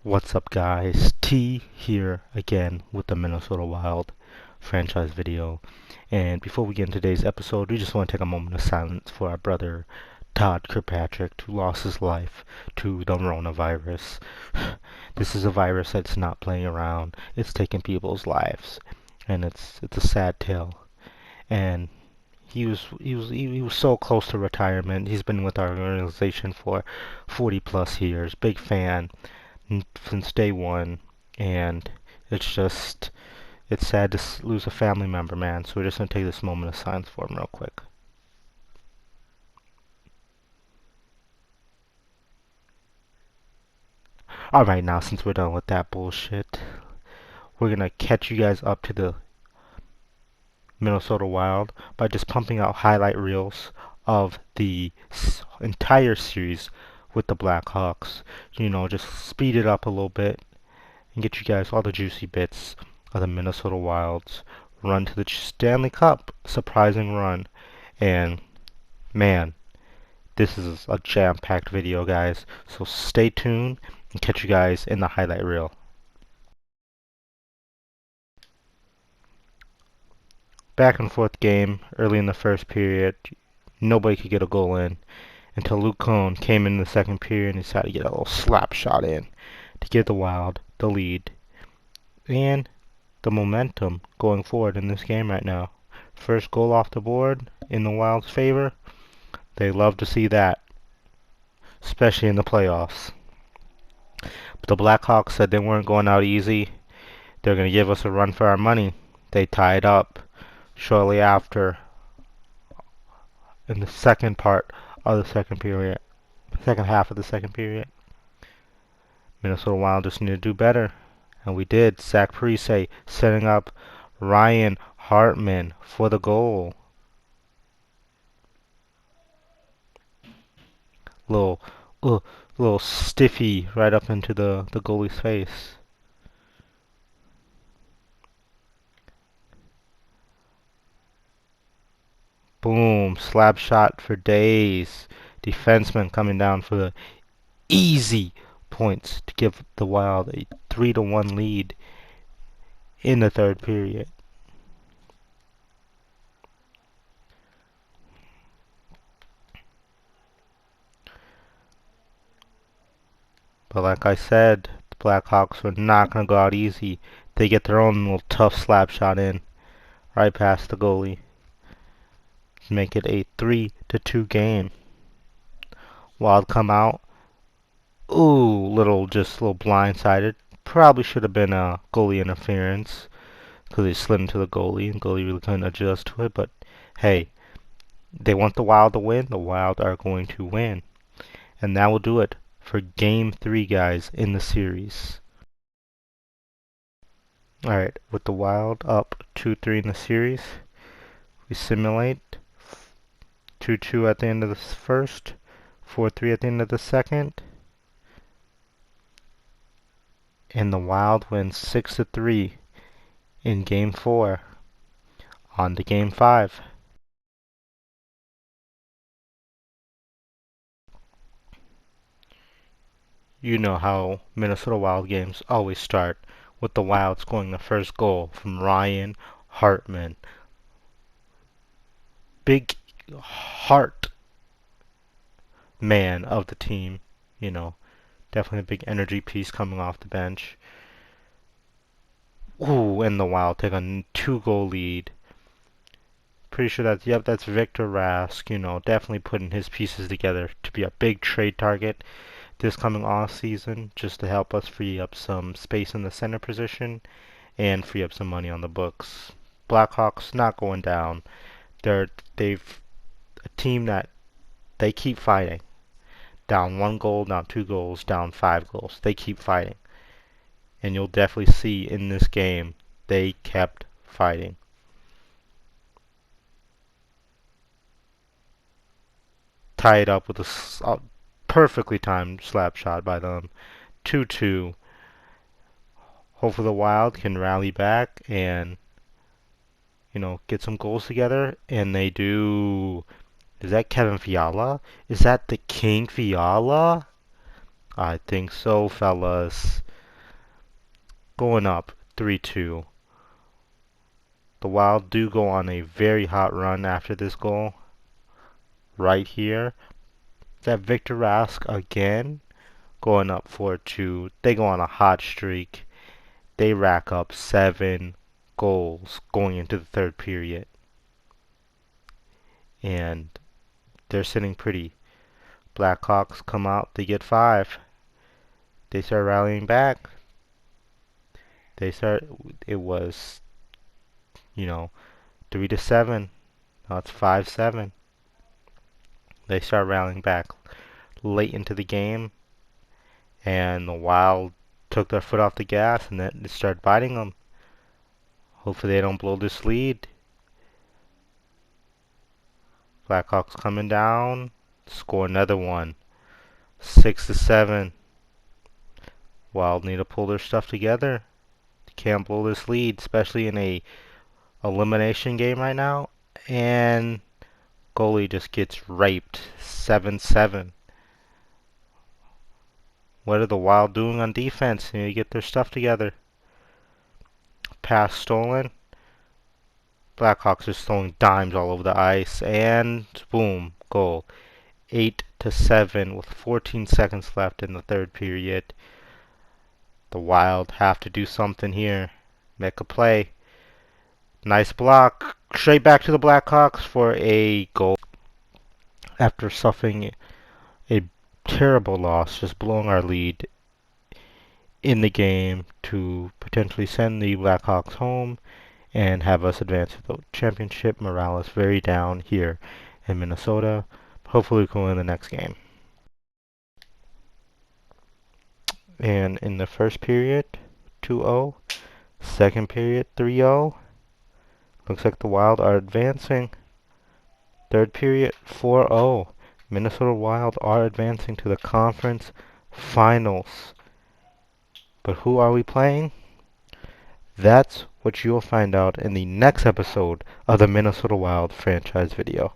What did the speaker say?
What's up guys, T here again with the Minnesota Wild franchise video. And before we get into today's episode, we just want to take a moment of silence for our brother Todd Kirkpatrick, who lost his life to the coronavirus. This is a virus that's not playing around. It's taking people's lives. And it's a sad tale. And he was so close to retirement. He's been with our organization for 40 plus years. Big fan since day one, and it's sad to lose a family member, man. So we're just gonna take this moment of silence for him real quick. Alright, now since we're done with that bullshit, we're gonna catch you guys up to the Minnesota Wild by just pumping out highlight reels of the entire series with the Blackhawks. Just speed it up a little bit and get you guys all the juicy bits of the Minnesota Wild's run to the Stanley Cup. Surprising run. And man, this is a jam-packed video, guys. So stay tuned and catch you guys in the highlight reel. Back and forth game early in the first period. Nobody could get a goal in until Luke Cohn came in the second period and decided to get a little slap shot in to give the Wild the lead and the momentum going forward in this game right now. First goal off the board in the Wild's favor. They love to see that, especially in the playoffs. But the Blackhawks said they weren't going out easy. They're going to give us a run for our money. They tied up shortly after in the second part of the second period, second half of the second period. Minnesota Wild just need to do better. And we did. Zach Parise setting up Ryan Hartman for the goal. Little, little stiffy right up into the goalie's face. Boom, slap shot for days. Defenseman coming down for the easy points to give the Wild a 3-1 lead in the third period. But like I said, the Blackhawks are not going to go out easy. They get their own little tough slap shot in right past the goalie to make it a 3-2 game. Wild come out. Ooh, just a little blindsided. Probably should have been a goalie interference because he slid into the goalie and goalie really couldn't adjust to it. But hey, they want the Wild to win. The Wild are going to win. And that will do it for Game 3, guys, in the series. Alright, with the Wild up 2-3 in the series, we simulate 2-2 at the end of the first, 4-3 at the end of the second, and the Wild wins 6-3 in Game 4. On to Game 5. You know how Minnesota Wild games always start with the Wild scoring the first goal from Ryan Hartman. Big heart man of the team, definitely a big energy piece coming off the bench. Ooh, and the Wild take a 2-goal lead. Pretty sure that's Victor Rask, definitely putting his pieces together to be a big trade target this coming off season, just to help us free up some space in the center position and free up some money on the books. Blackhawks not going down. They've a team that they keep fighting. Down 1 goal, down 2 goals, down 5 goals. They keep fighting. And you'll definitely see in this game they kept fighting. Tied up with a perfectly timed slap shot by them. 2-2. Hopefully the Wild can rally back and get some goals together, and they do. Is that Kevin Fiala? Is that the King Fiala? I think so, fellas. going up 3-2. The Wild do go on a very hot run after this goal right here. That Victor Rask again going up 4-2. They go on a hot streak. They rack up 7 goals going into the third period. And they're sitting pretty. Blackhawks come out, they get 5. They start rallying back. It was, 3-7. Now it's 5-7. They start rallying back late into the game, and the Wild took their foot off the gas, and then it started biting them. Hopefully they don't blow this lead. Blackhawks coming down, score another one, 6-7. Wild need to pull their stuff together. Can't blow this lead, especially in a elimination game right now. And goalie just gets raped, 7-7. What are the Wild doing on defense? They need to get their stuff together. Pass stolen. Blackhawks are throwing dimes all over the ice, and boom, goal. 8-7 with 14 seconds left in the third period. The Wild have to do something here. Make a play. Nice block. Straight back to the Blackhawks for a goal. After suffering a terrible loss, just blowing our lead in the game to potentially send the Blackhawks home and have us advance to the championship. Morale is very down here in Minnesota. Hopefully we can win the next game. And in the first period, 2-0. Second period, 3-0. Looks like the Wild are advancing. Third period, 4-0. Minnesota Wild are advancing to the conference finals. But who are we playing? That's what you'll find out in the next episode of the Minnesota Wild franchise video.